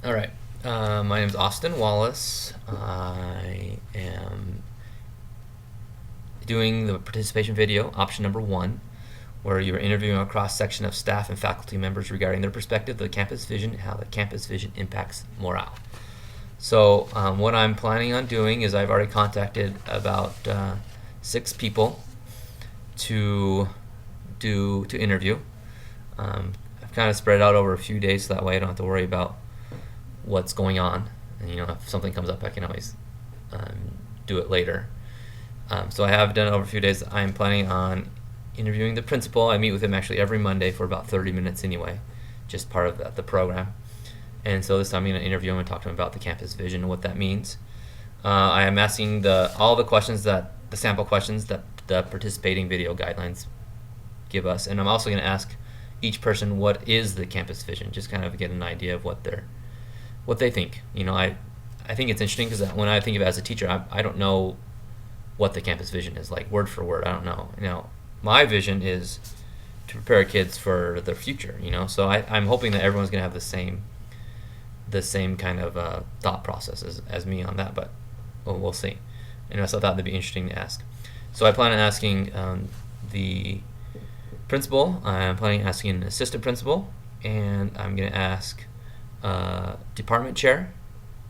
All right. My name is Austin Wallace. I am doing the participation video, option number 1, where you're interviewing a cross-section of staff and faculty members regarding their perspective, the campus vision, and how the campus vision impacts morale. So what I'm planning on doing is I've already contacted about 6 people to interview. I've kind of spread it out over a few days, so that way I don't have to worry about what's going on. And if something comes up, I can always do it later. So I have done it over a few days. I'm planning on interviewing the principal. I meet with him actually every Monday for about 30 minutes anyway, just part of the program. And so this time I'm going to interview him and talk to him about the campus vision and what that means. I am asking all the questions the sample questions that the participating video guidelines give us. And I'm also going to ask each person what is the campus vision, just kind of get an idea of what they think. I think it's interesting because when I think of it as a teacher, I don't know what the campus vision is, like word for word. I don't know. My vision is to prepare kids for their future. So I'm hoping that everyone's going to have the same kind of thought process as me on that, but we'll see. So I thought that'd be interesting to ask. So I plan on asking the principal. I'm planning on asking an assistant principal, and I'm going to ask department chair.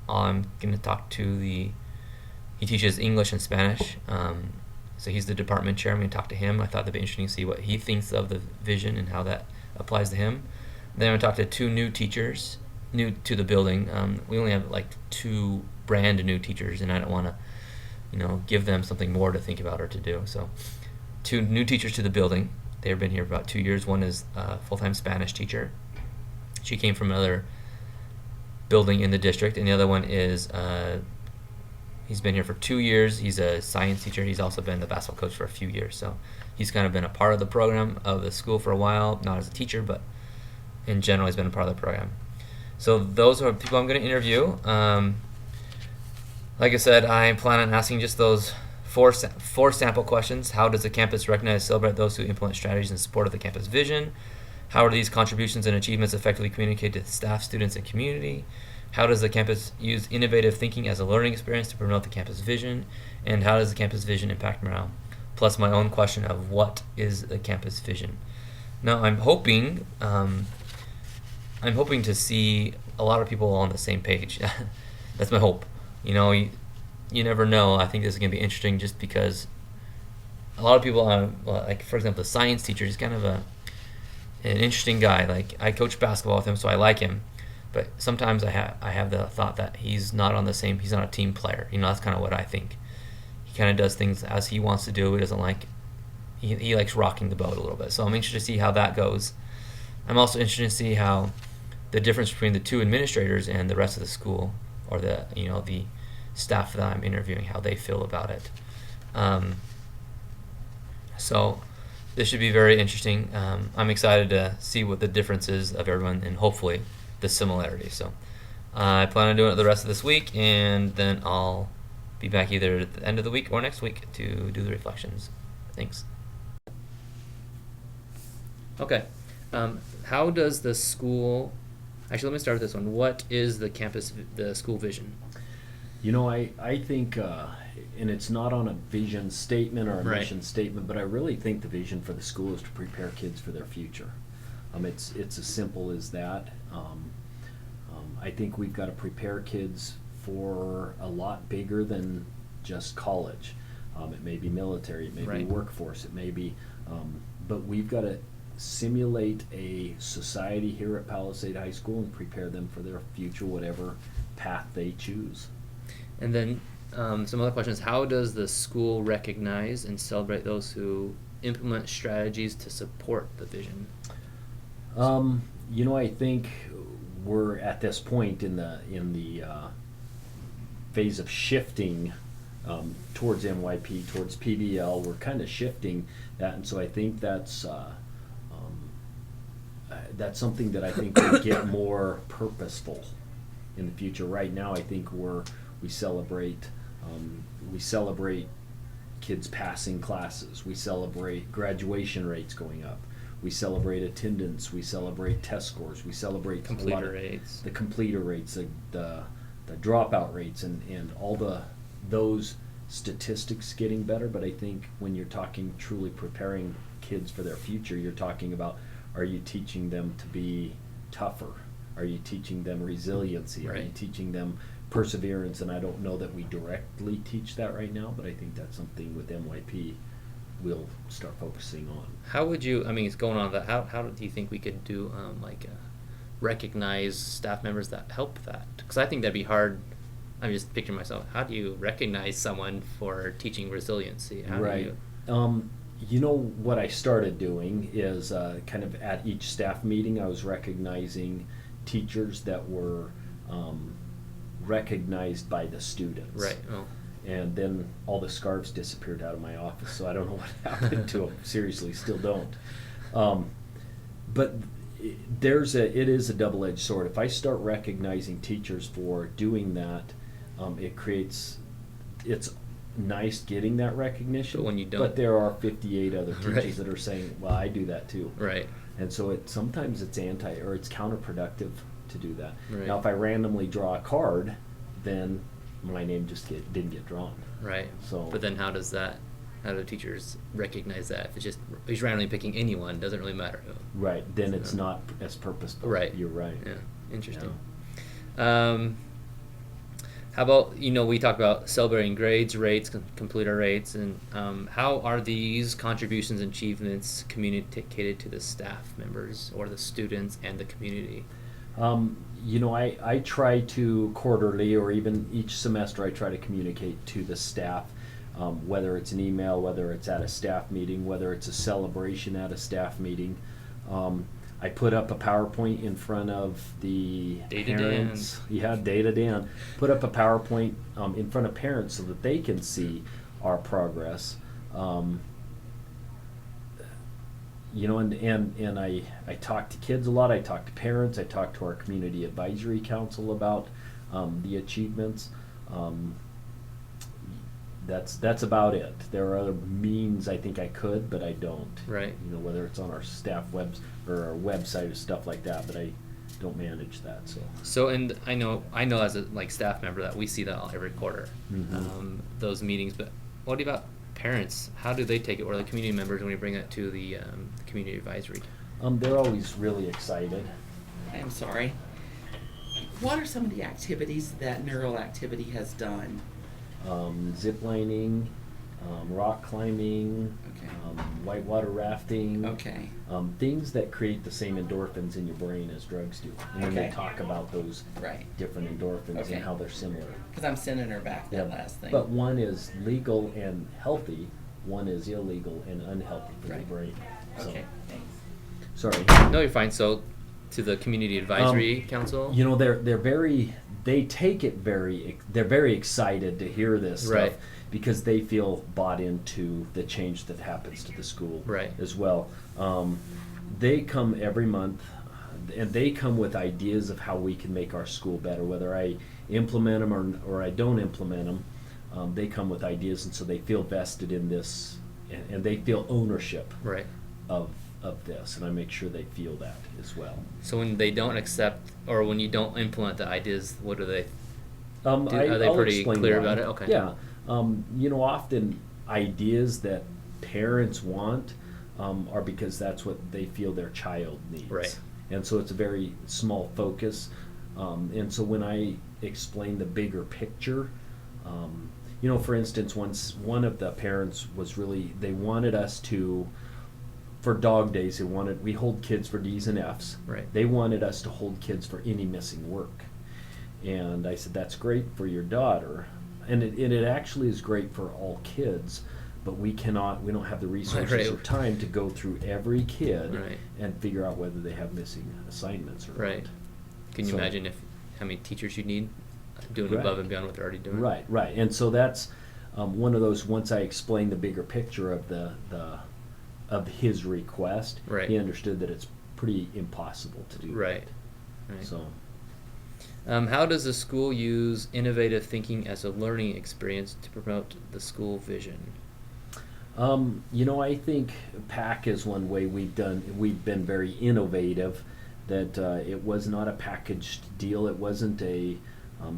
I'm going to talk to he teaches English and Spanish, so he's the department chair. I'm going to talk to him. I thought that'd be interesting to see what he thinks of the vision and how that applies to him. Then I'm going to talk to 2 new teachers, new to the building. We only have like 2 brand new teachers, and I don't want to, give them something more to think about or to do. So 2 new teachers to the building. They've been here for about 2 years. One is a full-time Spanish teacher. She came from another building in the district, and the other one is he's been here for 2 years. He's a science teacher. He's also been the basketball coach for a few years, so he's kind of been a part of the program of the school for a while, not as a teacher, but in general he's been a part of the program. So those are people I'm going to interview. Like I said, I plan on asking just those four sample questions. How does the campus recognize and celebrate those who implement strategies in support of the campus vision? How are these contributions and achievements effectively communicated to staff, students, and community? How does the campus use innovative thinking as a learning experience to promote the campus vision? And how does the campus vision impact morale? Plus my own question of what is the campus vision? Now I'm hoping to see a lot of people on the same page. That's my hope. You never know. I think this is going to be interesting just because a lot of people, like for example, the science teacher, he's kind of an interesting guy. Like I coach basketball with him, so I like him. But sometimes I have the thought that he's not a team player. That's kind of what I think. He kind of does things as he wants to do. He doesn't he likes rocking the boat a little bit. So I'm interested to see how that goes. I'm also interested to see how the difference between the 2 administrators and the rest of the school, or the staff that I'm interviewing, how they feel about it. So this should be very interesting. I'm excited to see what the difference is of everyone, and hopefully the similarities. So I plan on doing it the rest of this week, and then I'll be back either at the end of the week or next week to do the reflections. Thanks. Okay. How does the school... Actually, let me start with this one. What is the school vision? I think, and it's not on a vision statement or a mission statement, but I really think the vision for the school is to prepare kids for their future. It's as simple as that. I think we've got to prepare kids for a lot bigger than just college. It may be military, it may be workforce, it may be, but we've got to simulate a society here at Palisade High School and prepare them for their future, whatever path they choose. And then some other questions. How does the school recognize and celebrate those who implement strategies to support the vision? I think we're at this point in the phase of shifting towards NYP, towards PBL. We're kind of shifting that, and so I think that's something that I think will get more purposeful in the future. Right now, I think we celebrate kids passing classes. We celebrate graduation rates going up. We celebrate attendance. We celebrate test scores. We celebrate Completer rates. the completer rates, the dropout rates, and all those statistics getting better. But I think when you're talking truly preparing kids for their future, you're talking about, are you teaching them to be tougher? Are you teaching them resiliency? Are you teaching them perseverance? And I don't know that we directly teach that right now, but I think that's something with MYP we'll start focusing on. How would you, I mean, it's going on that, how do you think we could do, recognize staff members that help that? Because I think that'd be hard. I'm just picturing myself, how do you recognize someone for teaching resiliency? How right. do you... You know, what I started doing is kind of at each staff meeting, I was recognizing teachers that were recognized by the students. Right. Oh. And then all the scarves disappeared out of my office, so I don't know what happened to them. Seriously, still don't. But it is a double-edged sword. If I start recognizing teachers for doing that, it's nice getting that recognition. But when you don't, but there are 58 other teachers that are saying, "Well, I do that too." Right. And so sometimes it's it's counterproductive to do that. Right. Now, if I randomly draw a card, then my name just didn't get drawn. Right. So. But then how do teachers recognize that? If it's just he's randomly picking anyone, doesn't really matter who. Right. Then it's not as purposeful. Right. You're right. Yeah. Interesting. Yeah. How about, we talked about celebrating grades, rates, completer rates, and how are these contributions and achievements communicated to the staff members or the students and the community? I try to quarterly or even each semester I try to communicate to the staff, whether it's an email, whether it's at a staff meeting, whether it's a celebration at a staff meeting. I put up a PowerPoint in front of the parents. Yeah, Data Dan. Put up a PowerPoint in front of parents so that they can see our progress. And I talk to kids a lot. I talk to parents. I talk to our community advisory council about the achievements. That's about it. There are other means I think I could, but I don't. Right. Whether it's on our staff or our website or stuff like that, but I don't manage that. So and I know as a staff member that we see that every quarter, those meetings. But what about parents? How do they take it, or the community members, when we bring that to the community advisory? They're always really excited. I'm sorry. What are some of the activities that Neural Activity has done? Zip lining, rock climbing, Okay. Whitewater rafting. Okay. Things that create the same endorphins in your brain as drugs do. And then they Okay. talk about those Right. different endorphins Okay. and how they're similar. Because I'm sending her back that last thing. But one is legal and healthy, one is illegal and unhealthy for the Right. brain. So, Okay, thanks. sorry. No, you're fine. So to the community advisory council? They're very, they take it they're very excited to hear this Right. stuff because they feel bought into the change that happens to the school Right. as well. They come every month and they come with ideas of how we can make our school better, whether I implement them or I don't implement them. They come with ideas, and so they feel vested in this and they feel ownership Right. of this, and I make sure they feel that as well. So when they don't accept, or when you don't implement the ideas, what do they are they I'll pretty explain clear why. about it? Okay. Yeah. Often ideas that parents want are because that's what they feel their child needs. Right. And so it's a very small focus. And so when I explain the bigger picture, for instance, once one of the parents they wanted us to, for dog days, we hold kids for D's and F's. Right. They wanted us to hold kids for any missing work. And I said, that's great for your daughter. And it actually is great for all kids, but we don't have the resources or time to go through every kid and figure out whether they have missing assignments or not. Can you imagine how many teachers you need doing above and beyond what they're already doing? Right. And so that's one of those, once I explain the bigger picture of his request, he understood that it's pretty impossible to do right. So, how does the school use innovative thinking as a learning experience to promote the school vision? I think PAC is one way we've been very innovative, that it was not a packaged deal. It wasn't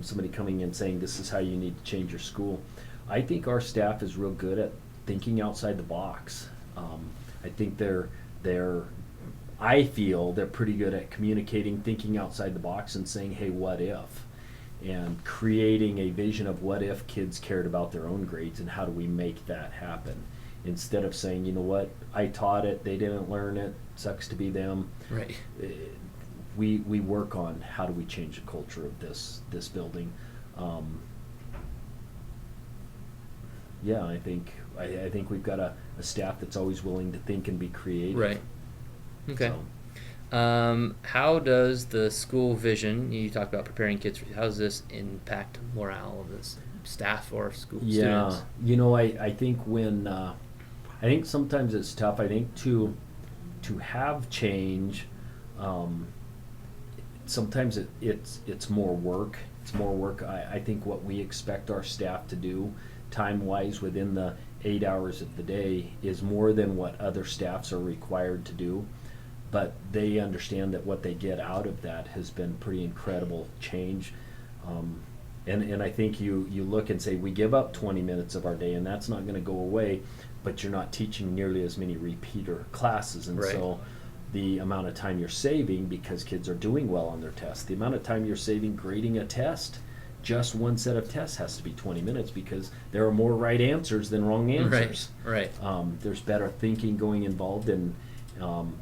somebody coming in saying this is how you need to change your school. I think our staff is real good at thinking outside the box. I think I feel they're pretty good at communicating, thinking outside the box and saying, hey, what if? And creating a vision of what if kids cared about their own grades and how do we make that happen? Instead of saying, you know what, I taught it, they didn't learn it, sucks to be them. Right. We work on how do we change the culture of this building. I think we've got a staff that's always willing to think and be creative. Right. Okay. So, How does the school vision, you talk about preparing kids, how does this impact morale of this staff or school students? I think I think sometimes it's tough. I think to have change, sometimes it's more work. It's more work. I think what we expect our staff to do time-wise within the 8 hours of the day is more than what other staffs are required to do. But they understand that what they get out of that has been pretty incredible change. And I think you look and say, we give up 20 minutes of our day, and that's not going to go away, but you're not teaching nearly as many repeater classes. And Right. so the amount of time you're saving because kids are doing well on their tests, the amount of time you're saving grading a test, just one set of tests has to be 20 minutes because there are more right answers than wrong answers. Right. There's better thinking going involved, and when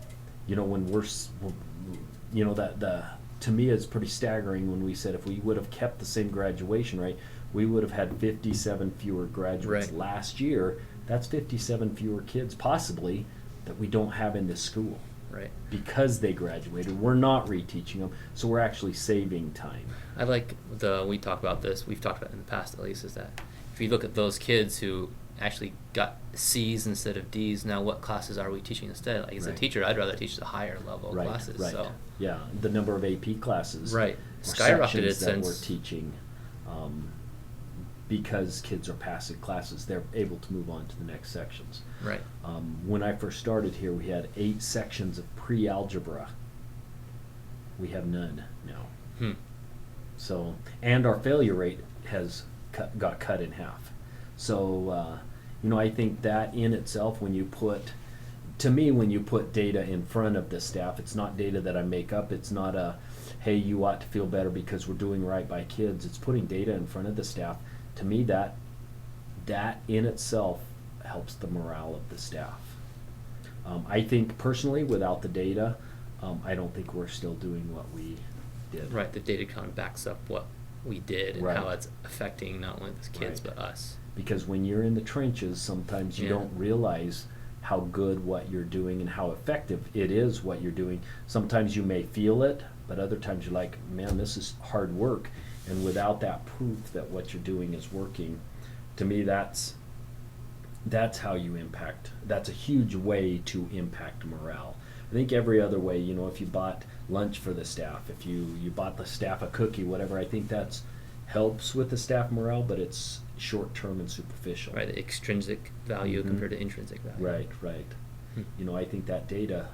to me it's pretty staggering when we said if we would have kept the same graduation rate, we would have had 57 fewer graduates Right. last year. That's 57 fewer kids possibly that we don't have in this school Right. because they graduated. We're not reteaching them, so we're actually saving time. I like we talk about this, we've talked about it in the past at least, is that if you look at those kids who actually got C's instead of D's, now what classes are we teaching instead? Like as a Right. teacher, I'd rather teach the higher level classes. Right. So Yeah, the number of AP classes, Right. or Skyrocketed sections that since we're teaching, because kids are passing classes, they're able to move on to the next sections. Right. When I first started here, we had 8 sections of pre-algebra. We have none now. So, and our failure rate has got cut in half. So, I think that in itself, when you put data in front of the staff, it's not data that I make up. It's not hey, you ought to feel better because we're doing right by kids. It's putting data in front of the staff. To me, that in itself helps the morale of the staff. I think personally, without the data, I don't think we're still doing what we did. Right. The data kind of backs up what we did and Right. how it's affecting not only the kids Right. but us. Because when you're in the trenches, sometimes you Yeah. don't realize how good what you're doing and how effective it is what you're doing. Sometimes you may feel it, but other times you're like, man, this is hard work. And without that proof that what you're doing is working, to me that's how you impact. That's a huge way to impact morale. I think every other way, if you bought lunch for the staff, if you bought the staff a cookie, whatever, I think that's helps with the staff morale, but it's short-term and superficial. Right. The extrinsic value Mhm. compared to intrinsic value. Right. Hmm. I think that data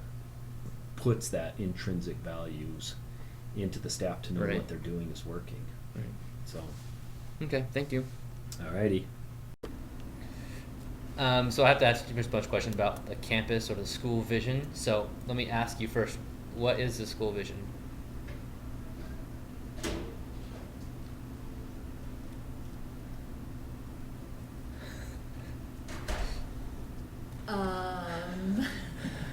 puts that intrinsic values into the staff to know Right. what they're doing is working. Right. So, Okay. Thank you. alrighty. So I have to ask you a bunch of questions about the campus or the school vision. So let me ask you first, what is the school vision?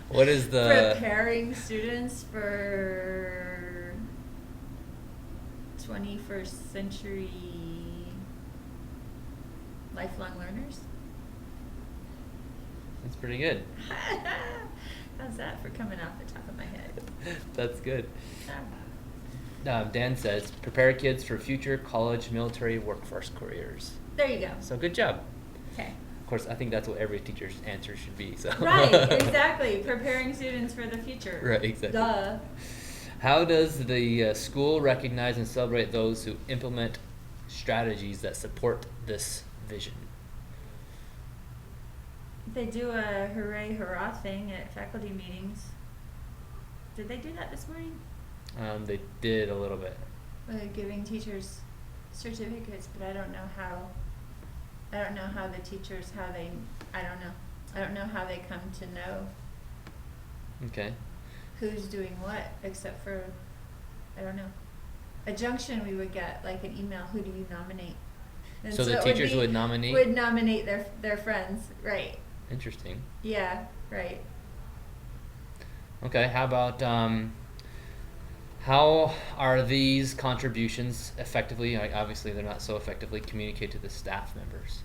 What is the preparing students for 21st century lifelong learners? That's pretty good. How's that for coming off the top of my head? That's good. Ah, Dan says, prepare kids for future college, military, workforce careers. there you go. So good job. Okay. Of course, I think that's what every teacher's answer should be. So Right, exactly. Preparing students for the future. Right, exactly. Duh. How does the school recognize and celebrate those who implement strategies that support this vision? They do a hooray hurrah thing at faculty meetings. Did they do that this morning? They did a little bit. Giving teachers certificates, but I don't know how the teachers, I don't know how they come to know Okay. who's doing what, except for, I don't know. A junction we would get, like an email, who do you nominate? And So the it teachers would nominate? Would nominate their friends, right. Interesting. Yeah, right. Okay, how about how are these contributions effectively, like obviously they're not so effectively communicated to the staff members?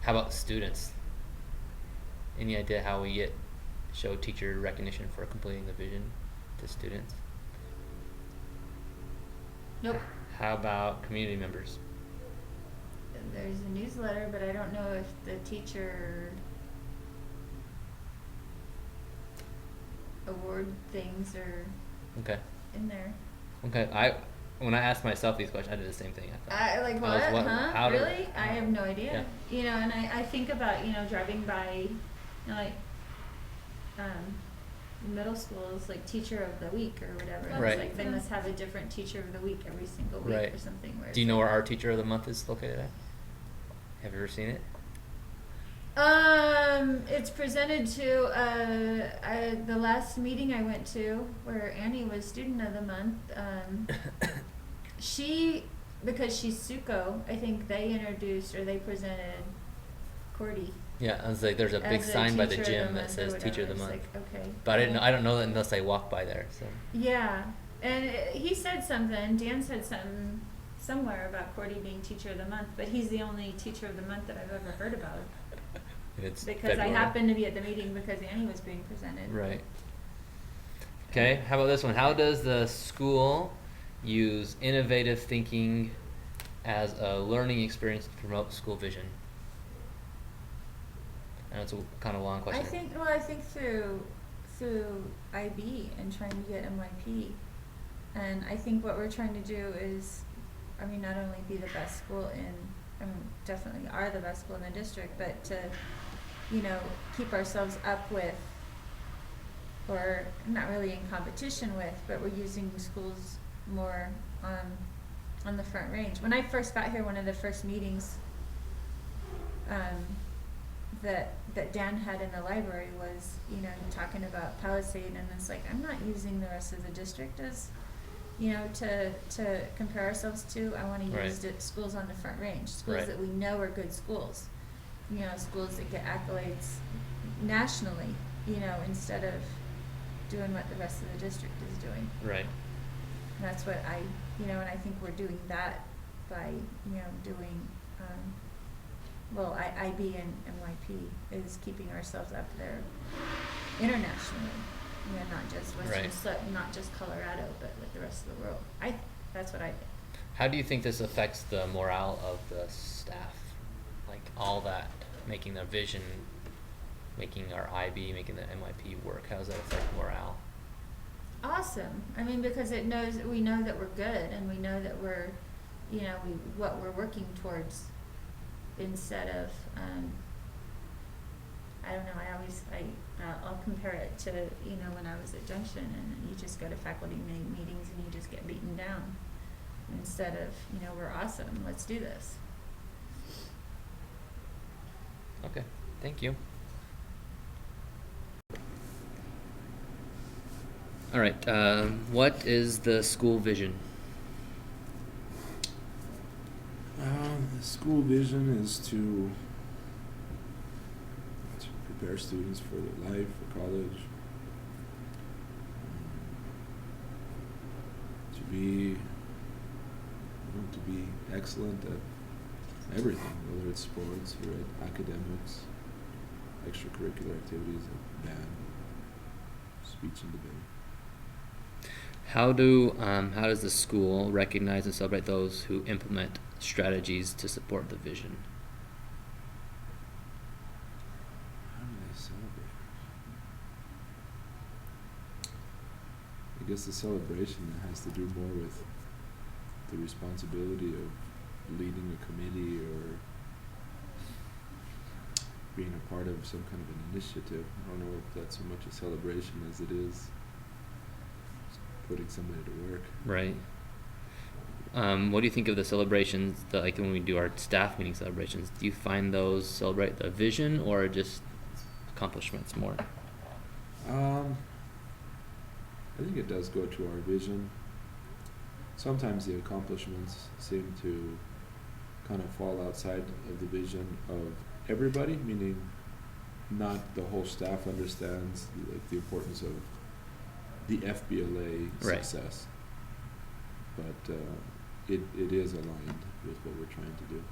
How about students? Any idea how we show teacher recognition for completing the vision to students? Nope. How about community members? There's a newsletter, but I don't know if the teacher award things are Okay. in there. Okay. When I asked myself these questions, I did the same thing. I like I what? was, Huh? how do- Really? I have no idea. Yeah. You know, and I think about, driving by, like, middle schools, like teacher of the week or whatever. It's Right. like they must have a different teacher of the week every single week Right. or something. Where Do you know where our teacher of the month is located at? Have you ever seen it? It's presented to the last meeting I went to where Annie was student of the month. Because she's Suko, I think they introduced or they presented Cordy. Yeah, I was like, there's a big as a sign by the teacher of the gym that month or says teacher of the whatever. month. It's like, okay. But I don't know that unless I walk by there. So Yeah, and he said something. Dan said something somewhere about Cordy being teacher of the month, but he's the only teacher of the month that I've ever heard about. it's Because February. I happened to be at the meeting because Annie was being presented. Right. Okay, how about this one? How does the school use innovative thinking as a learning experience to promote school vision? And it's a kind of long question. I think through IB and trying to get MYP, and I think what we're trying to do is, not only be the best school definitely are the best school in the district, but to, keep ourselves up with, or not really in competition with, but we're using schools more on the Front Range. When I first got here, one of the first meetings that Dan had in the library was, talking about Palisade, and it's like, I'm not using the rest of the district as, to compare ourselves to. I want to Right. use schools on the Front Range, schools Right. that we know are good schools, schools that get accolades nationally, instead of doing what the rest of the district is doing. Right. And that's what and I think we're doing that by, doing, IB and NYP is keeping ourselves up there internationally, not just Western, not just Colorado, but with the rest of the world. That's what I think. How do you think this affects the morale of the staff? Like all that, making the vision, making our IB, making the NYP work, how does that affect morale? Awesome. Because we know that we're good, and we know that we're, what we're working towards, instead of, I don't know, I'll compare it to, when I was at Junction, and you just go to faculty meetings and you just get beaten down, instead of, we're awesome, let's do this. Okay, thank you. All right, what is the school vision? The school vision is to prepare students for their life, for college, to be excellent at everything, whether it's sports or academics, extracurricular activities like band, speech and debate. How does the school recognize and celebrate those who implement strategies to support the vision? How do they celebrate? I guess the celebration has to do more with the responsibility of leading a committee or being a part of some kind of an initiative. I don't know if that's so much a celebration as it is just putting somebody to work. Right. What do you think of the celebrations, like when we do our staff meeting celebrations? Do you find those celebrate the vision or just accomplishments more? I think it does go to our vision. Sometimes the accomplishments seem to kind of fall outside of the vision of everybody, meaning not the whole staff understands like the importance of the FBLA Right. success, but it is aligned with what we're trying to do.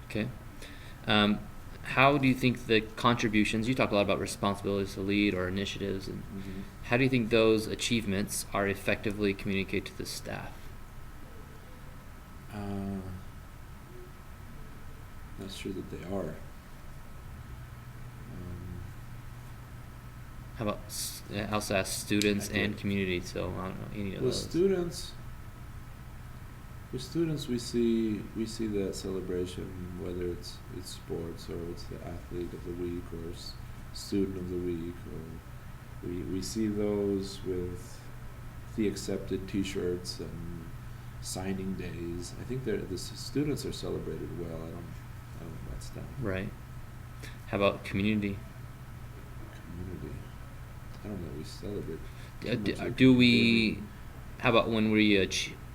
Okay. How do you think the contributions, you talk a lot about responsibilities to lead or initiatives, and how do you think those achievements are effectively communicated to the staff? Not sure that they are. How about, I also ask students Okay. and community, so I don't know, any of With those. students, we see that celebration, whether it's sports or it's the athlete of the week or student of the week, or we see those with the accepted T-shirts and signing days. I think the students are celebrated well. I don't know about staff. Right. How about community? Community. I don't know. We celebrate. too much of Do the we? community. How about when we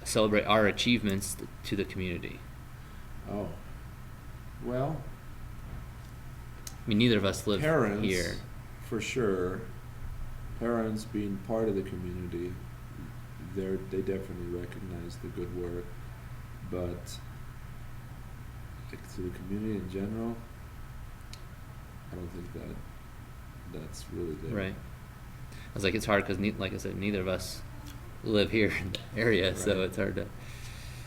celebrate our achievements to the community? Oh. Well, I mean, neither of us live parents, here. for sure. Parents being part of the community, they definitely recognize the good work, but like, to the community in general, I don't think that's really there. Right. I was like, it's hard because, like I said, neither of us live here in the area, so Right. it's hard to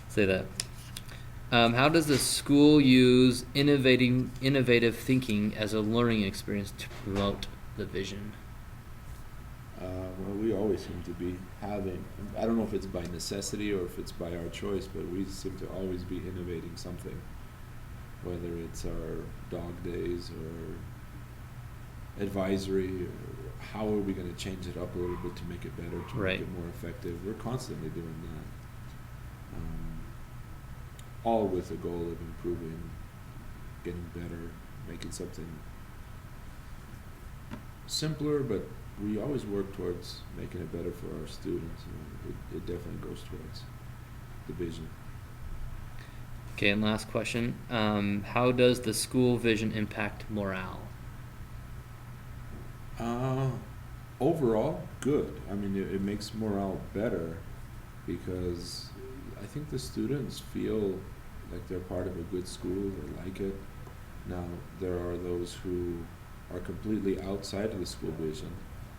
say that. How does the school use innovative thinking as a learning experience to promote the vision? Well, we always seem to be having, I don't know if it's by necessity or if it's by our choice, but we seem to always be innovating something, whether it's our dog days or advisory, or how are we going to change it up a little bit to make it better, to Right. make it more effective. We're constantly doing that, all with the goal of improving, getting better, making something simpler, but we always work towards making it better for our students. It definitely goes towards the vision. Okay, and last question. How does the school vision impact morale? Overall, good. I mean, it makes morale better because I think the students feel like they're part of a good school, they like it. Now, there are those who are completely outside of the school vision,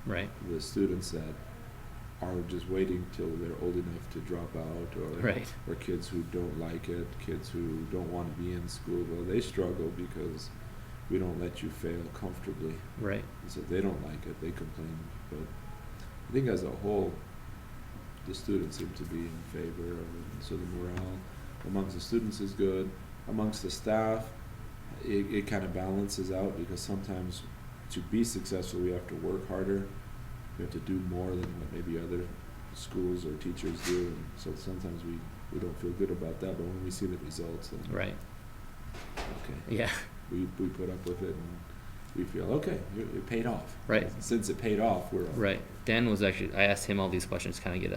Right. the students that are just waiting till they're old enough to drop out, or Right. or kids who don't like it, kids who don't want to be in school. Well, they struggle because we don't let you fail comfortably. Right. So they don't like it, they complain. But I think as a whole, the students seem to be in favor of it. So the morale amongst the students is good. Amongst the staff, it kind of balances out because sometimes to be successful, we have to work harder. We have to do more than what maybe other schools or teachers do. And so sometimes we don't feel good about that. But when we see the results, then Right. okay, Yeah. we put up with it and we feel, okay, it paid off. Right. Since it paid off, we're all Right. Dan was actually, I asked him all these questions to kind of get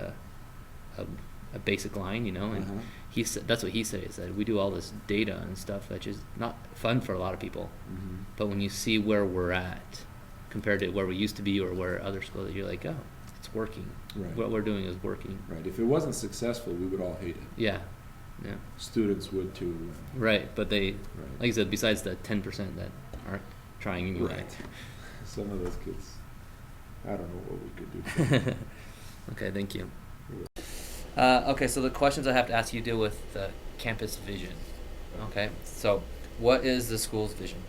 a basic line, you know, and Uh-huh. he said, that's what he said. He said, we do all this data and stuff that's just not fun for a lot of people. Mhm. But when you see where we're at compared to where we used to be or where other schools, you're like, oh, it's working. Right. What we're doing is working. Right. If it wasn't successful, we would all hate it. Yeah. Yeah. Students would too. Right. But they, Right. like you said, besides the 10% that aren't trying anyway. Right. Some of those kids, I don't know what we could do for them. Okay, thank you. Okay, so the questions I have to ask you deal with the campus vision. Okay, so what is the school's vision?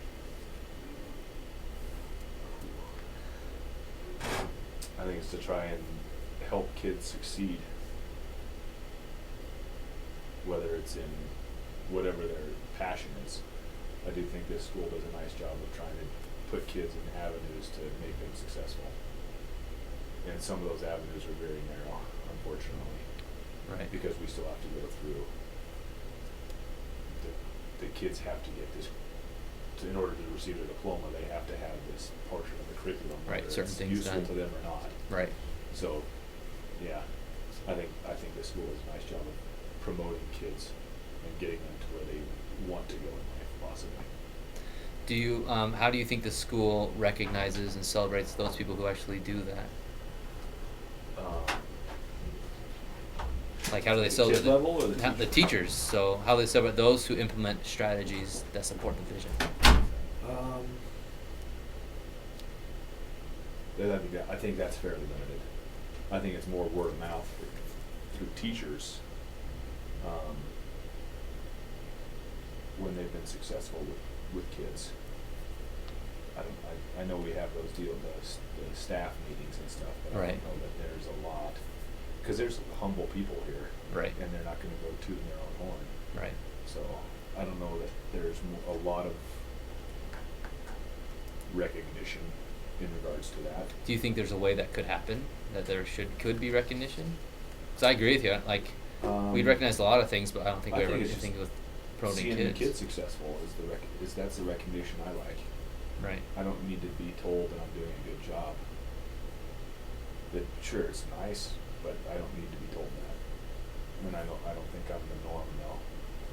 I think it's to try and help kids succeed, whether it's in whatever their passion is. I do think this school does a nice job of trying to put kids in avenues to make them successful. And some of those avenues are very narrow, unfortunately. Right. Because we still have to go through, the kids have to get this, in order to receive their diploma, they have to have this portion of the curriculum. Right, whether certain it's things useful done. to them or not. Right. So, yeah, I think this school does a nice job of promoting kids and getting them to where they want to go in life, possibly. Do you, how do you think the school recognizes and celebrates those people who actually do that? Like, how do they The celebrate kid level or the the teacher? teachers? So, how do they celebrate those who implement strategies that support the vision? I think that's fairly limited. I think it's more word of mouth through teachers when they've been successful with kids. I know we have those the staff meetings and stuff, but I Right. don't know that there's a lot, because there's humble people here, Right. and they're not going to go tooting their own horn. Right. So I don't know that there's a lot of recognition in regards to that. Do you think there's a way that could happen, that there could be recognition? Because I agree with you. Like, we'd recognize a lot of things, but I don't think I we ever think do it's things just with promoting seeing kids. the kids successful is that's the recognition I like. Right. I don't need to be told that I'm doing a good job. That sure, it's nice, but I don't need to be told that. I mean, I don't think I'm the norm though.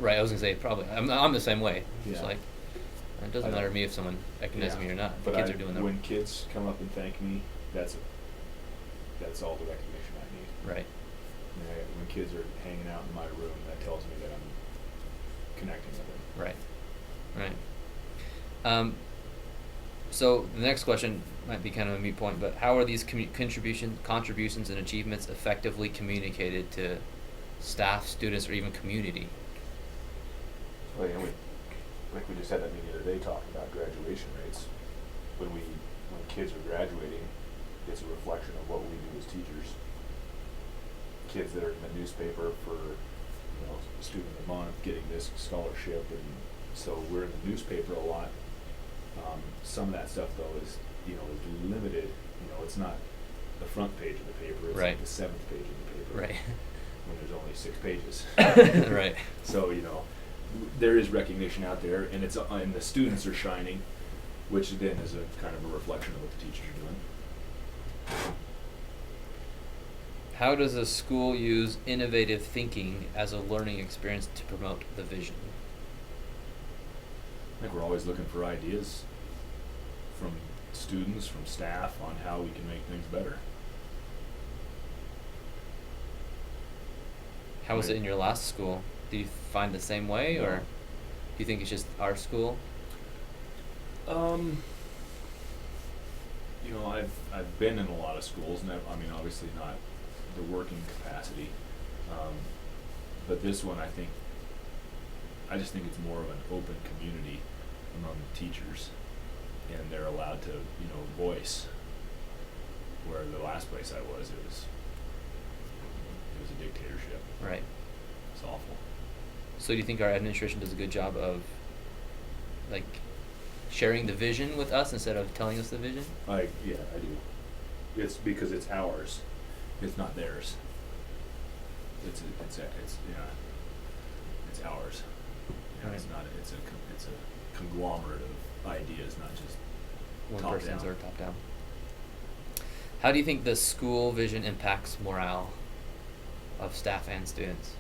Right. I was gonna say probably. I'm the same way. It's Yeah. like, it doesn't I matter to don't- me if someone recognizes me or not. The But kids are doing their when kids come up and thank me, that's all the recognition I need. right. When kids are hanging out in my room, that tells me that I'm connecting with them. Right. Right. So the next question might be kind of a moot point, but how are these contributions and achievements effectively communicated to staff, students, or even community? Well, yeah, like we just had that meeting the other day talking about graduation rates. When kids are graduating, it's a reflection of what we do as teachers. Kids that are in the newspaper for, student of the month, getting this scholarship, and so we're in the newspaper a lot. Some of that stuff though is limited. It's not the front page of the paper. It's Right. like the 7th page of the paper. Right. When there's only 6 pages. Right. So there is recognition out there, and and the students are shining, which then is a kind of a reflection of what the teachers are doing. How does a school use innovative thinking as a learning experience to promote the vision? I think we're always looking for ideas from students, from staff, on how we can make things better. How was it in your last school? Do you find the same way, No. or do you think it's just our school? I've been in a lot of schools, and obviously not the working capacity, but this one I just think it's more of an open community among the teachers, and they're allowed to voice. Where the last place I was, it was a dictatorship. Right. It's awful. So do you think our administration does a good job of, like, sharing the vision with us instead of telling us the vision? I do. It's because it's ours. It's not theirs. It's ours. It's Right. not. It's a conglomerate of ideas, not just One top person's down. or top down. How do you think the school vision impacts morale of staff and students?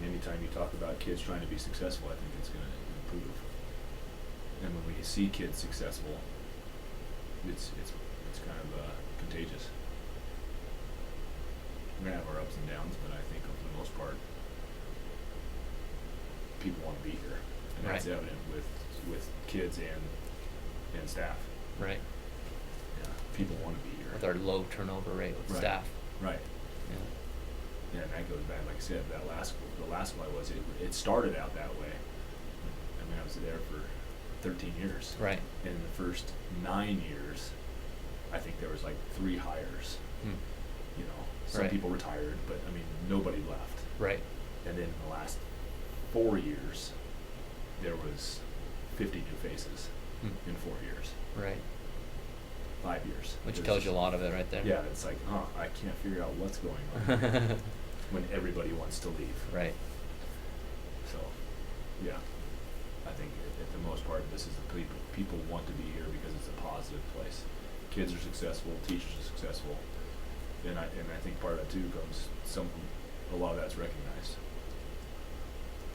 Anytime you talk about kids trying to be successful, I think it's going to improve. And when we see kids successful, it's kind of contagious. We're gonna have our ups and downs, but I think for the most part, people want to be here, and that's Right. evident with kids and staff. Right. Yeah, people want to be here. With our low turnover rate with Right. staff. Right. Yeah. Yeah, and that goes back, like I said, the last one it started out that way. I was there for 13 years. Right. And in the first 9 years, I think there was like 3 hires. Hmm. Some Right. people retired, but nobody left. Right. And then in the last 4 years, there was 50 new faces in 4 years, Right. 5 years. Which There's tells just- you a lot of it right there. Yeah, it's like, I can't figure out what's going on when everybody wants to leave. Right. So, yeah, I think at the most part, this is the people want to be here because it's a positive place. Kids are successful, teachers are successful, and I think part of that too comes a lot of that's recognized,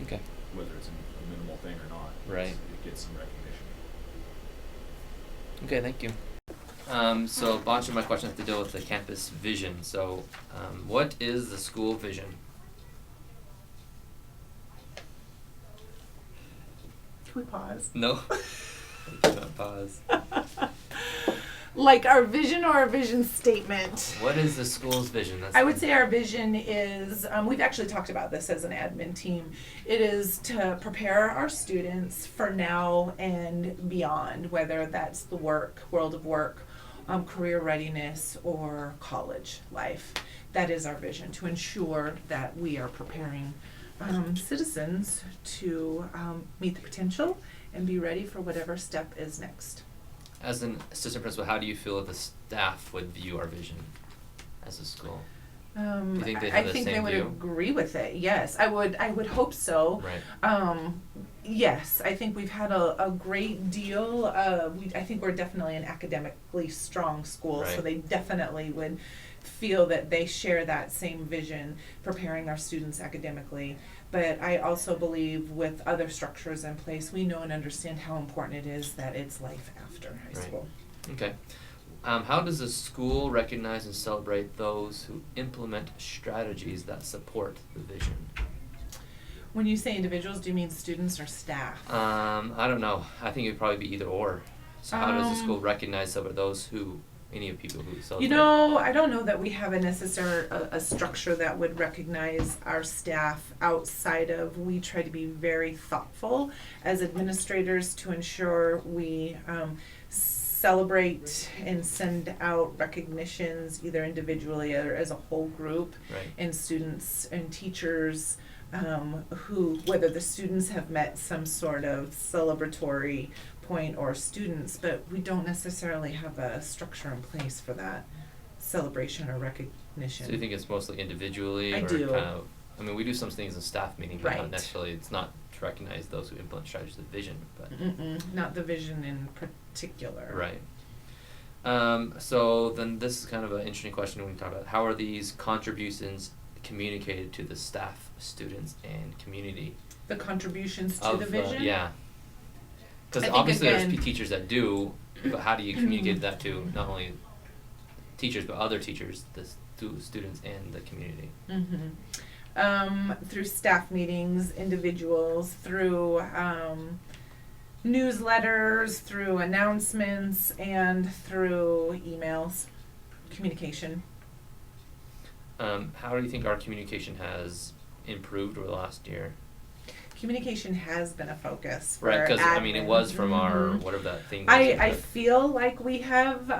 Okay. whether it's a minimal thing or not. Right. It gets some recognition. Okay, thank you. So a bunch of my questions have to deal with the campus vision. So, what is the school vision? Can we pause? No. Do not pause. Like our vision or our vision statement? What is the school's vision? That's I would say our vision is, we've actually talked about this as an admin team. It is to prepare our students for now and beyond, whether that's the world of work, career readiness, or college life. That is our vision, to ensure that we are preparing citizens to meet the potential and be ready for whatever step is next. As an assistant principal, how do you feel that the staff would view our vision as a school? Do you think they'd have the I think same they would view? agree with it. Yes, I would hope so. Right. Yes, I think we've had a great deal. I think we're definitely an academically strong school, so Right. they definitely would feel that they share that same vision, preparing our students academically. But I also believe with other structures in place, we know and understand how important it is that it's life after high Right. school. Okay. How does the school recognize and celebrate those who implement strategies that support the vision? When you say individuals, do you mean students or staff? I don't know. I think it'd probably be either or. So how does the school Um, recognize some of those who, any of people who celebrate? You know, I don't know that we have a structure that would recognize our staff outside of, we try to be very thoughtful as administrators to ensure we celebrate and send out recognitions either individually or as a whole group. Right. And students and teachers who, whether the students have met some sort of celebratory point or students, but we don't necessarily have a structure in place for that celebration or recognition. So you think it's mostly individually I or do. kind of, I mean, we do some things in staff meeting, but not Right. necessarily, it's not to recognize those who implement strategies of vision, but. Not the vision in particular. Right. So then this is kind of an interesting question when we talk about how are these contributions communicated to the staff, students, and community The contributions to of the vision? yeah. Because I think obviously there's again- teachers that do, but how do you communicate that to not only teachers but other teachers, the students, and the community? Through staff meetings, individuals, through newsletters, through announcements, and through emails, communication. How do you think our communication has improved over the last year? Communication has been a focus for Right, because I mean it admin. was from our Mhm. whatever that thing. I was, feel like we have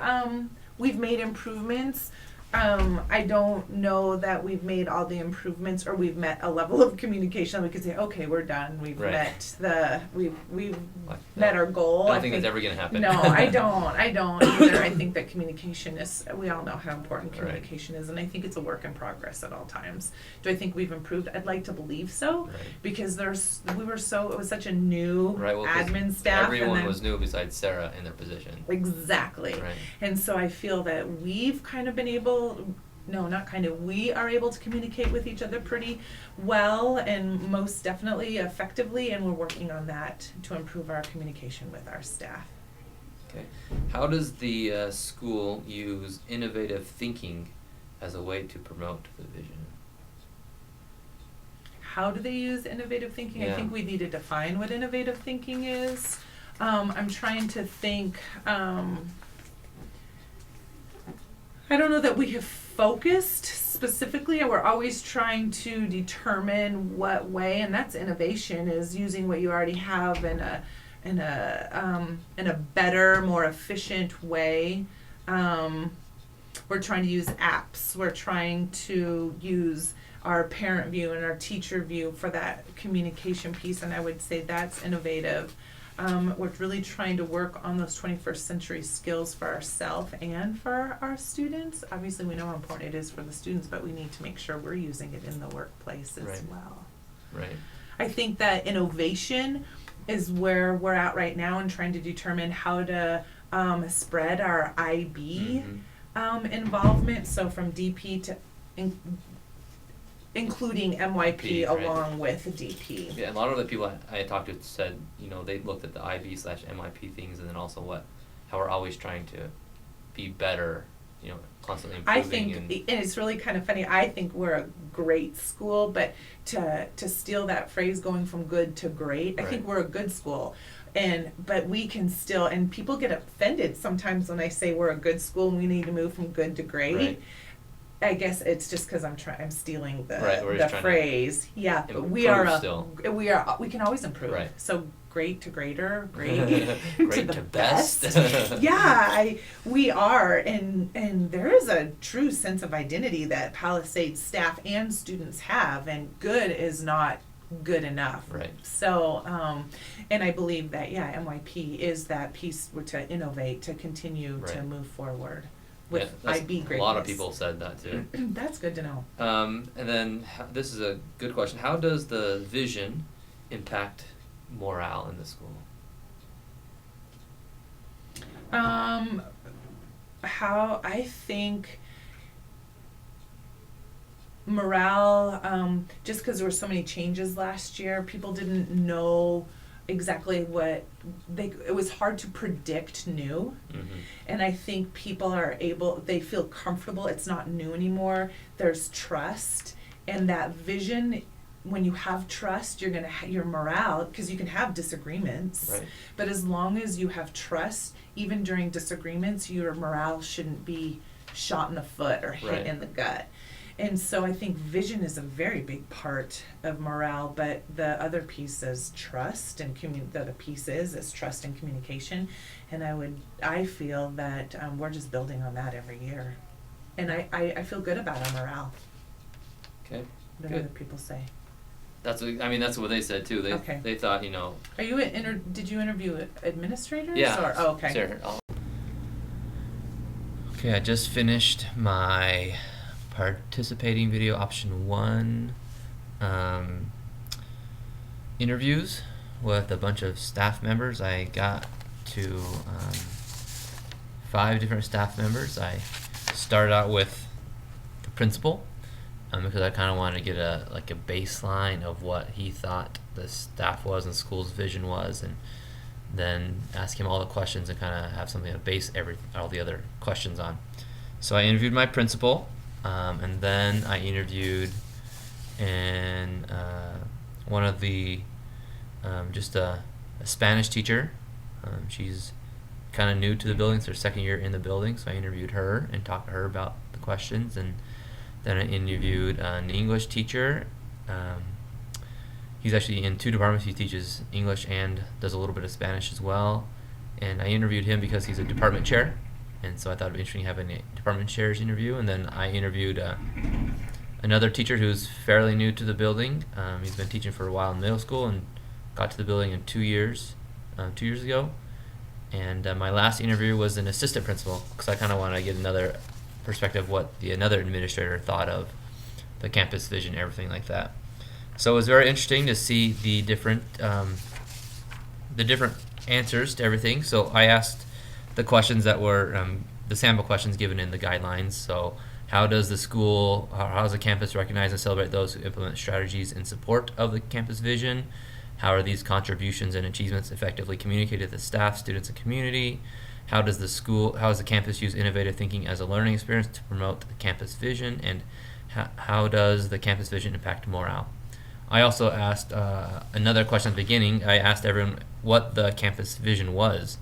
we've made improvements. I don't know that we've made all the improvements or we've met a level of communication that we could say, okay, we're done. We've Right. we've Like, met no, our goal. I don't think that's ever gonna happen. No, I don't either. I think that communication is, we all know how important Right. communication is, and I think it's a work in progress at all times. Do I think we've improved? I'd like to believe so, Right. because it was such a new Right, well, 'cause admin staff. everyone and then, was new besides Sarah in their position. Exactly. Right. And so I feel that we've kind of been able, no, not kind of, we are able to communicate with each other pretty well and most definitely effectively, and we're working on that to improve our communication with our staff. Okay. How does the school use innovative thinking as a way to promote the vision? How do they use innovative thinking? I Yeah. think we need to define what innovative thinking is. I'm trying to think, I don't know that we have focused specifically. We're always trying to determine what way, and that's innovation, is using what you already have in a better, more efficient way. We're trying to use apps. We're trying to use our parent view and our teacher view for that communication piece, and I would say that's innovative. We're really trying to work on those 21st century skills for ourselves and for our students. Obviously, we know how important it is for the students, but we need to make sure we're using it in the workplace as Right. well. Right. I think that innovation is where we're at right now and trying to determine how to spread our IB involvement. So from DP to including MYP Right. along with DP. Yeah, a lot of the people I talked to said, they looked at the IB/MIP things, and then also how we're always trying to be better, constantly improving. I think, and it's really kind of funny, I think we're a great school, but to steal that phrase, going from good to great, I think Right. we're a good school. But we can still, and people get offended sometimes when I say we're a good school and we need to move from good to great. Right. I guess it's just because I'm stealing Right, we're the just trying to phrase. Yeah, but we are improve we can always improve. Right. So great to greater, great Great the to best. Yeah, we are, and there is a true sense of identity that Palisades staff and students have, and good is not good enough. Right. So, and I believe that MYP is that piece to innovate, to continue to Right. move forward with Yeah, IB greatness. a lot of people said that too. That's good to know. And then this is a good question. How does the vision impact morale in the school? How I think morale, just because there were so many changes last year, people didn't know exactly it was hard to predict new. And I think people they feel comfortable, it's not new anymore, there's trust, and that vision, when you have trust, you're gonna your morale, because you can have disagreements, Right. but as long as you have trust, even during disagreements, your morale shouldn't be shot in the foot or hit Right. in the gut. And so I think vision is a very big part of morale, but the other piece is trust, and the other piece is trust and communication. And I feel that we're just building on that every year. And I feel good about our morale Okay. than Good. other people say. That's what they said too. Okay. They thought, Are you did you interview administrators? yeah. Or, oh, okay. Sure. Okay, I just finished my participating video option 1 interviews with a bunch of staff members. I got to 5 different staff members. I started out with the principal because I kind of wanted to get a baseline of what he thought the staff was and school's vision was, and then ask him all the questions and kind of have something to base all the other questions on. So I interviewed my principal, and then I interviewed one of the just a Spanish teacher. She's kind of new to the building, it's her second year in the building, so I interviewed her and talked to her about the questions, and then I interviewed an English teacher. He's actually in 2 departments. He teaches English and does a little bit of Spanish as well. And I interviewed him because he's a department chair, and so I thought it'd be interesting having a department chair's interview. And then I interviewed another teacher who's fairly new to the building. He's been teaching for a while in middle school and got to the building in 2 years ago. And my last interview was an assistant principal, because I kind of want to get another perspective of what another administrator thought of the campus vision, everything like that. So it was very interesting to see the different answers to everything. So I asked the questions that were the sample questions given in the guidelines. So how does the campus recognize and celebrate those who implement strategies in support of the campus vision? How are these contributions and achievements effectively communicated to staff, students, and community? How does the campus use innovative thinking as a learning experience to promote the campus vision? And how does the campus vision impact morale? I also asked another question at the beginning. I asked everyone what the campus vision was,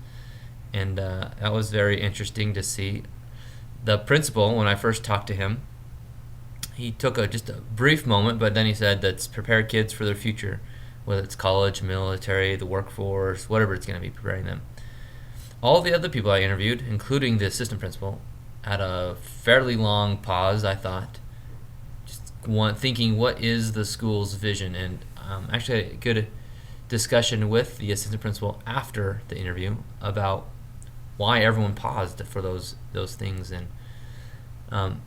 and that was very interesting to see. The principal, when I first talked to him, he took just a brief moment, but then he said that's prepare kids for their future, whether it's college, military, the workforce, whatever it's going to be, preparing them. All the other people I interviewed, including the assistant principal, had a fairly long pause, I thought, just thinking, what is the school's vision? And actually had a good discussion with the assistant principal after the interview about why everyone paused for those things. And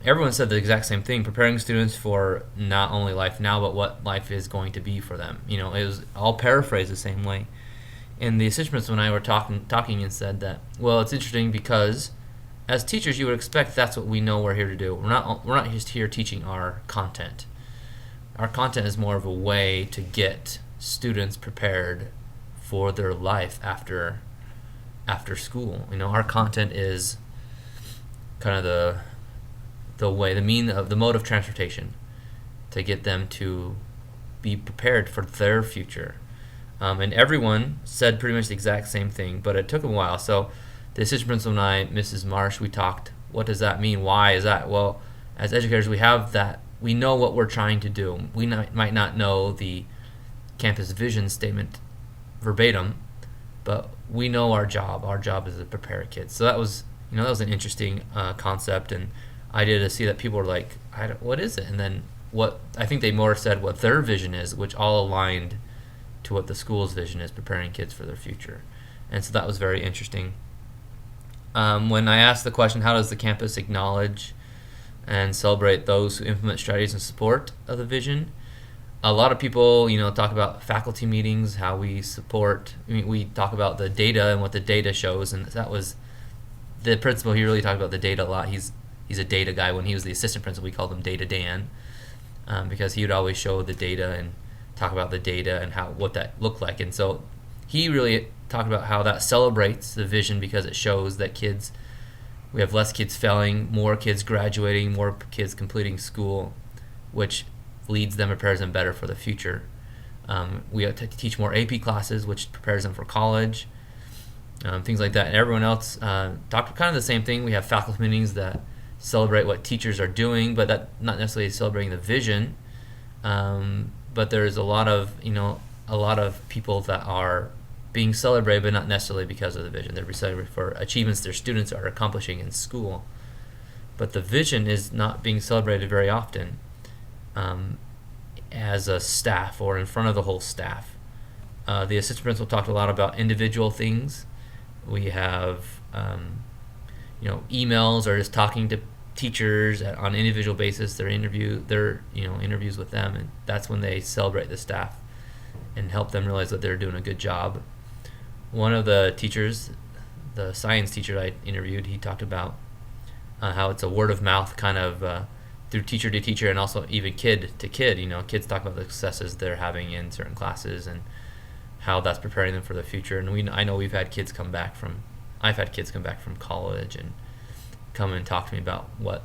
everyone said the exact same thing: preparing students for not only life now, but what life is going to be for them. It was all paraphrased the same way. And the assistant principal and I were talking and said that, well, it's interesting because as teachers, you would expect that's what we know we're here to do. We're not just here teaching our content. Our content is more of a way to get students prepared for their life after school. Our content is kind of the way, the mode of transportation to get them to be prepared for their future. And everyone said pretty much the exact same thing, but it took a while. So the assistant principal and I, Mrs. Marsh, we talked, what does that mean? Why is that? Well, as educators, we have that. We know what we're trying to do. We might not know the campus vision statement verbatim, but we know our job. Our job is to prepare kids. So that was an interesting concept and idea to see that people were like, what is it? And then I think they more said what their vision is, which all aligned to what the school's vision is, preparing kids for their future. And so that was very interesting. When I asked the question, how does the campus acknowledge and celebrate those who implement strategies in support of the vision? A lot of people, talk about faculty meetings, how we support. We talk about the data and what the data shows, and that was the principal. He really talked about the data a lot. He's a data guy. When he was the assistant principal, we called him Data Dan, because he would always show the data and talk about the data and what that looked like. And so he really talked about how that celebrates the vision because it shows that we have less kids failing, more kids graduating, more kids completing school, which leads them, prepares them better for the future. We have to teach more AP classes, which prepares them for college, things like that. And everyone else talked kind of the same thing. We have faculty meetings that celebrate what teachers are doing, but that not necessarily celebrating the vision. But there's a lot of people that are being celebrated, but not necessarily because of the vision. They're celebrated for achievements their students are accomplishing in school. But the vision is not being celebrated very often as a staff or in front of the whole staff. The assistant principal talked a lot about individual things. We have emails or just talking to teachers on an individual basis, their interviews with them, and that's when they celebrate the staff and help them realize that they're doing a good job. One of the teachers, the science teacher I interviewed, he talked about how it's a word of mouth kind of through teacher to teacher and also even kid to kid. Kids talk about the successes they're having in certain classes and how that's preparing them for the future. And I know I've had kids come back from college and come and talk to me about what,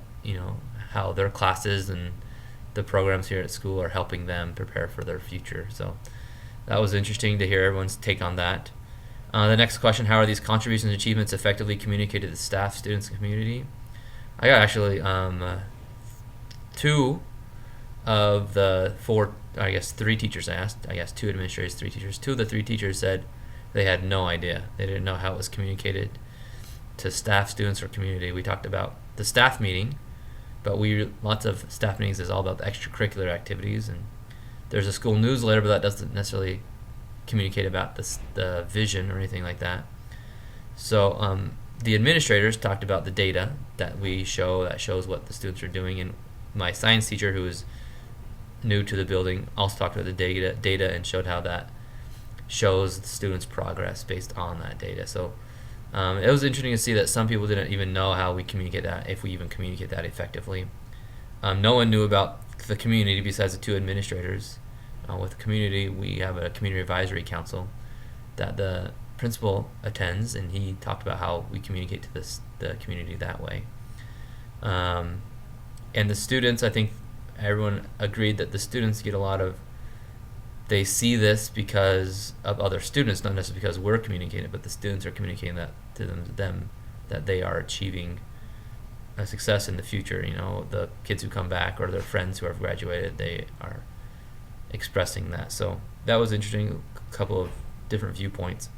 how their classes and the programs here at school are helping them prepare for their future. So that was interesting to hear everyone's take on that. The next question, how are these contributions and achievements effectively communicated to staff, students, and community? I got actually two of the three teachers I asked. Two administrators, three teachers. Two of the three teachers said they had no idea. They didn't know how it was communicated to staff, students, or community. We talked about the staff meeting, but lots of staff meetings is all about the extracurricular activities, and there's a school newsletter, but that doesn't necessarily communicate about the vision or anything like that. So the administrators talked about the data that we show that shows what the students are doing, and my science teacher, who is new to the building, also talked about the data and showed how that shows the students' progress based on that data. So it was interesting to see that some people didn't even know how we communicate that, if we even communicate that effectively. No one knew about the community besides the two administrators. With the community, we have a community advisory council that the principal attends, and he talked about how we communicate to the community that way. And the students, I think everyone agreed that the students get they see this because of other students, not necessarily because we're communicating it, but the students are communicating that to them that they are achieving a success in the future. The kids who come back or their friends who have graduated, they are expressing that. So that was interesting, a couple of different viewpoints.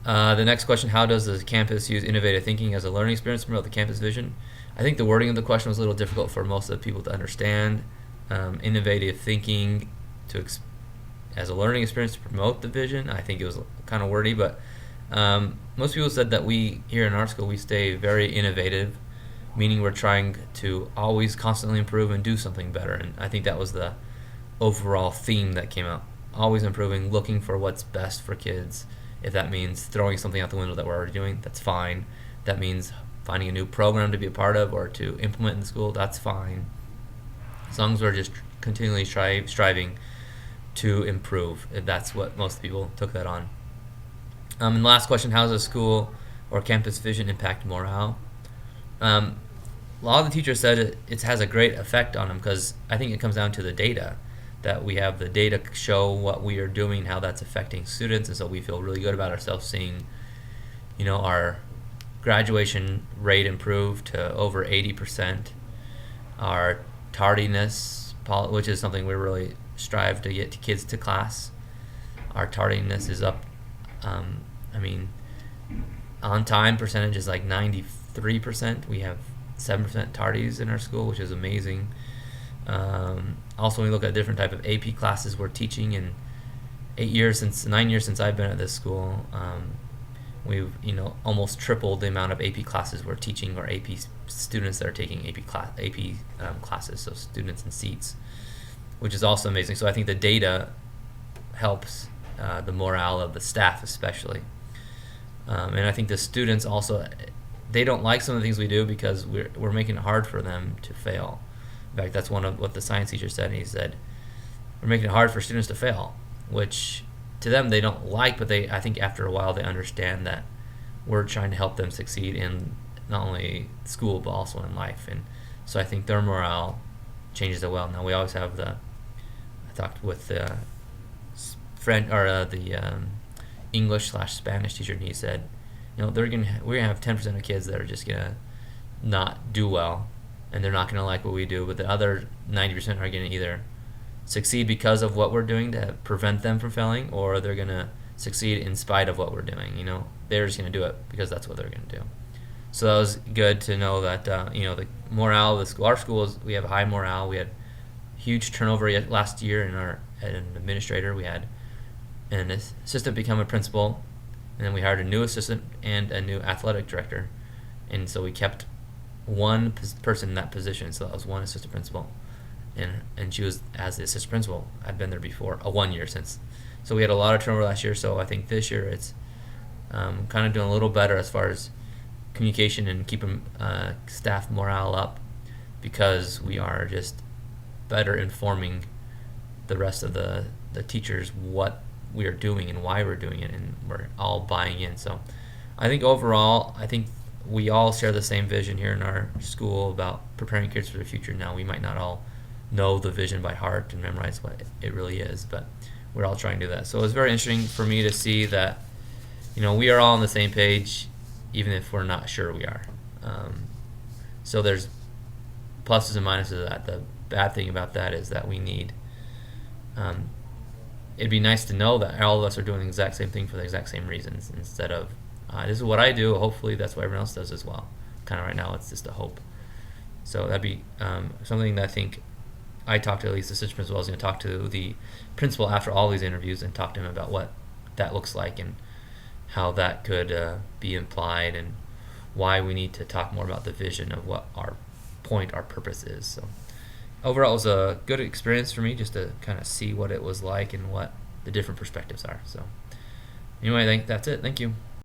The next question, how does the campus use innovative thinking as a learning experience to promote the campus vision? I think the wording of the question was a little difficult for most of the people to understand. Innovative thinking as a learning experience to promote the vision, I think it was kind of wordy, but most people said that we, here in our school, we stay very innovative, meaning we're trying to always constantly improve and do something better. And I think that was the overall theme that came out. Always improving, looking for what's best for kids. If that means throwing something out the window that we're already doing, that's fine. That means finding a new program to be a part of or to implement in the school, that's fine. As long as we're just continually striving to improve. That's what most people took that on. And the last question, how does a school or campus vision impact morale? A lot of the teachers said it has a great effect on them, because I think it comes down to the data, that we have the data show what we are doing, how that's affecting students, and so we feel really good about ourselves seeing, our graduation rate improve to over 80%, our tardiness, which is something we really strive to get kids to class, our tardiness is up. On time percentage is like 93%. We have 7% tardies in our school, which is amazing. Also, when we look at different type of AP classes we're teaching, in 9 years since I've been at this school, we've almost tripled the amount of AP classes we're teaching, or AP students that are taking AP classes, so students and seats, which is also amazing. So I think the data helps the morale of the staff especially. And I think the students also, they don't like some of the things we do because we're making it hard for them to fail. In fact, that's one of what the science teacher said. He said, we're making it hard for students to fail, which to them they don't like, but I think after a while they understand that we're trying to help them succeed in not only school but also in life. And so I think their morale changes as well. Now we always have I talked with the English/Spanish teacher, and he said, we're gonna have 10% of kids that are just gonna not do well, and they're not gonna like what we do, but the other 90% are gonna either succeed because of what we're doing to prevent them from failing, or they're gonna succeed in spite of what we're doing. They're just gonna do it because that's what they're gonna do. So that was good to know that the morale of the school. Our school we have high morale. We had huge turnover last year in an administrator. We had an assistant become a principal, and then we hired a new assistant and a new athletic director, and so we kept one person in that position. So that was one assistant principal, and she was, as the assistant principal, I'd been there before 1 year since. So we had a lot of turnover last year. So I think this year it's kind of doing a little better as far as communication and keeping staff morale up, because we are just better informing the rest of the teachers what we are doing and why we're doing it, and we're all buying in. So I think overall, we all share the same vision here in our school about preparing kids for the future. Now, we might not all know the vision by heart and memorize what it really is, but we're all trying to do that. So it was very interesting for me to see that we are all on the same page, even if we're not sure we are. So there's pluses and minuses of that. The bad thing about that is that we need it'd be nice to know that all of us are doing the exact same thing for the exact same reasons, instead of this is what I do, hopefully that's what everyone else does as well. Kind of right now it's just a hope. So that'd be something that I think I talked to, at least the assistant principal. I was going to talk to the principal after all these interviews and talk to him about what that looks like and how that could be implied, and why we need to talk more about the vision of what our purpose is. So overall, it was a good experience for me just to kind of see what it was like and what the different perspectives are. So anyway, I think that's it. Thank you.